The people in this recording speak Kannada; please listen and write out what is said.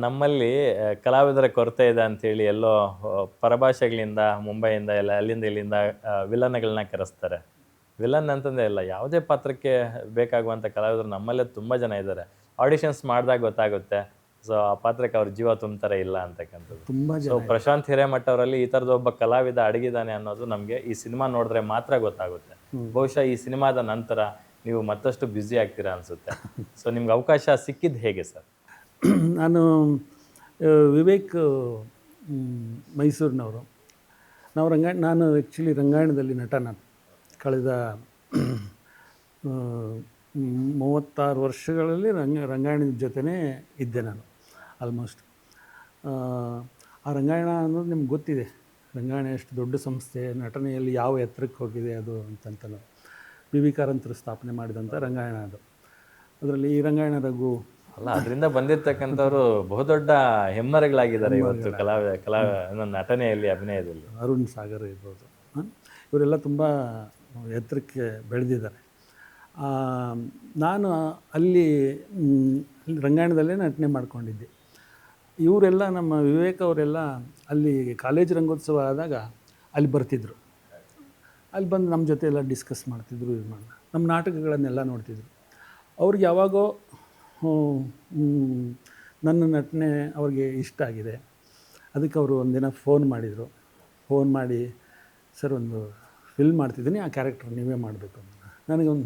ನಮ್ಮಲ್ಲಿ ಕಲಾವಿದರ ಕೊರತೆ ಇದೆ ಅಂತೇಳಿ ಎಲ್ಲೋ ಪರಭಾಷೆಗಳಿಂದ ಮುಂಬೈಯಿಂದ ಎಲ್ಲ ಅಲ್ಲಿಂದ ಇಲ್ಲಿಂದ ವಿಲನ್‌ಗಳನ್ನ ಕರೆಸ್ತಾರೆ. ವಿಲನ್ ಅಂತಂದೇ ಇಲ್ಲ, ಯಾವುದೇ ಪಾತ್ರಕ್ಕೆ ಬೇಕಾಗುವಂಥ ಕಲಾವಿದರು ನಮ್ಮಲ್ಲೇ ತುಂಬ ಜನ ಇದ್ದಾರೆ. ಆಡಿಷನ್ಸ್ ಮಾಡಿದಾಗ ಗೊತ್ತಾಗುತ್ತೆ. ಸೊ, ಆ ಪಾತ್ರಕ್ಕೆ ಅವ್ರ ಜೀವ ತುಂಬ್ತಾರೆ ಇಲ್ಲ ಅಂತಕ್ಕಂಥದ್ದು. ತುಂಬ ಸೊ, ಜನ ಪ್ರಶಾಂತ್ ಹಿರೇಮಠ ಅವರಲ್ಲಿ ಈ ಥರದ ಒಬ್ಬ ಕಲಾವಿದ ಅಡಗಿದ್ದಾನೆ ಅನ್ನೋದು ನಮಗೆ ಈ ಸಿನಿಮಾ ನೋಡಿದ್ರೆ ಮಾತ್ರ ಗೊತ್ತಾಗುತ್ತೆ. ಬಹುಶಃ ಈ ಸಿನಿಮಾದ ನಂತರ ನೀವು ಮತ್ತಷ್ಟು ಬ್ಯುಸಿ ಆಗ್ತೀರಾ ಅನ್ಸುತ್ತೆ. ಸೊ, ನಿಮ್ಗೆ ಅವಕಾಶ ಸಿಕ್ಕಿದ್ದು ಹೇಗೆ ಸರ್? ನಾನು ವಿವೇಕ್ ಮೈಸೂರಿನವರು. ನಾನು ಆ್ಯಕ್ಚುಲಿ ರಂಗಾಯಣದಲ್ಲಿ ನಟ. ನಾನು ಕಳೆದ 36 ವರ್ಷಗಳಲ್ಲಿ ರಂಗಾಯಣದ ಜೊತೆನೇ ಇದ್ದೆ ನಾನು ಆಲ್ಮೋಸ್ಟ್. ಆ ರಂಗಾಯಣ ಅನ್ನೋದು ನಿಮ್ಗೆ ಗೊತ್ತಿದೆ. ರಂಗಾಯಣ ಎಷ್ಟು ದೊಡ್ಡ ಸಂಸ್ಥೆ, ನಟನೆಯಲ್ಲಿ ಯಾವ ಎತ್ತರಕ್ಕೆ ಹೋಗಿದೆ ಅದು ಅಂತಂತಲೂ. ಬಿ ವಿ ಕಾರಂತರು ಸ್ಥಾಪನೆ ಮಾಡಿದಂಥ ರಂಗಾಯಣ ಅದು. ಅದರಲ್ಲಿ ಈ ರಂಗಾಯಣ ರಘು ಅಲ್ಲ, ಅದರಿಂದ ಬಂದಿರತಕ್ಕಂಥವ್ರು ಬಹುದೊಡ್ಡ ಹೆಮ್ಮರೆಗಳಾಗಿದ್ದಾರೆ ಇವತ್ತು ನಟನೆಯಲ್ಲಿ, ಅಭಿನಯದಲ್ಲಿ. ಅರುಣ್ ಸಾಗರ್ ಇರ್ಬೋದು, ಇವರೆಲ್ಲ ತುಂಬ ಎತ್ತರಕ್ಕೆ ಬೆಳೆದಿದ್ದಾರೆ. ನಾನು ಅಲ್ಲಿ ರಂಗಾಯಣದಲ್ಲೇ ನಟನೆ ಮಾಡ್ಕೊಂಡಿದ್ದೆ. ಇವರೆಲ್ಲ ನಮ್ಮ ವಿವೇಕ್ ಅವರೆಲ್ಲ ಅಲ್ಲಿ ಕಾಲೇಜ್ ರಂಗೋತ್ಸವ ಆದಾಗ ಅಲ್ಲಿ ಬರ್ತಿದ್ದರು. ಅಲ್ಲಿ ಬಂದು ನಮ್ಮ ಜೊತೆ ಎಲ್ಲ ಡಿಸ್ಕಸ್ ಮಾಡ್ತಿದ್ರು, ನಮ್ಮ ನಾಟಕಗಳನ್ನೆಲ್ಲ ನೋಡ್ತಿದ್ರು. ಅವ್ರಿಗೆ ಯಾವಾಗೋ ನನ್ನ ನಟನೆ ಅವ್ರಿಗೆ ಇಷ್ಟ ಆಗಿದೆ. ಅದಕ್ಕೆ ಅವರು ಒಂದಿನ ಫೋನ್ ಮಾಡಿದರು. ಫೋನ್ ಮಾಡಿ, ಸರ್ ಒಂದು ಫಿಲ್ಮ್ ಮಾಡ್ತಿದ್ದೀನಿ, ಆ ಕ್ಯಾರೆಕ್ಟರ್ ನೀವೇ ಮಾಡಬೇಕು ಅಂತ. ನನಗೊಂದು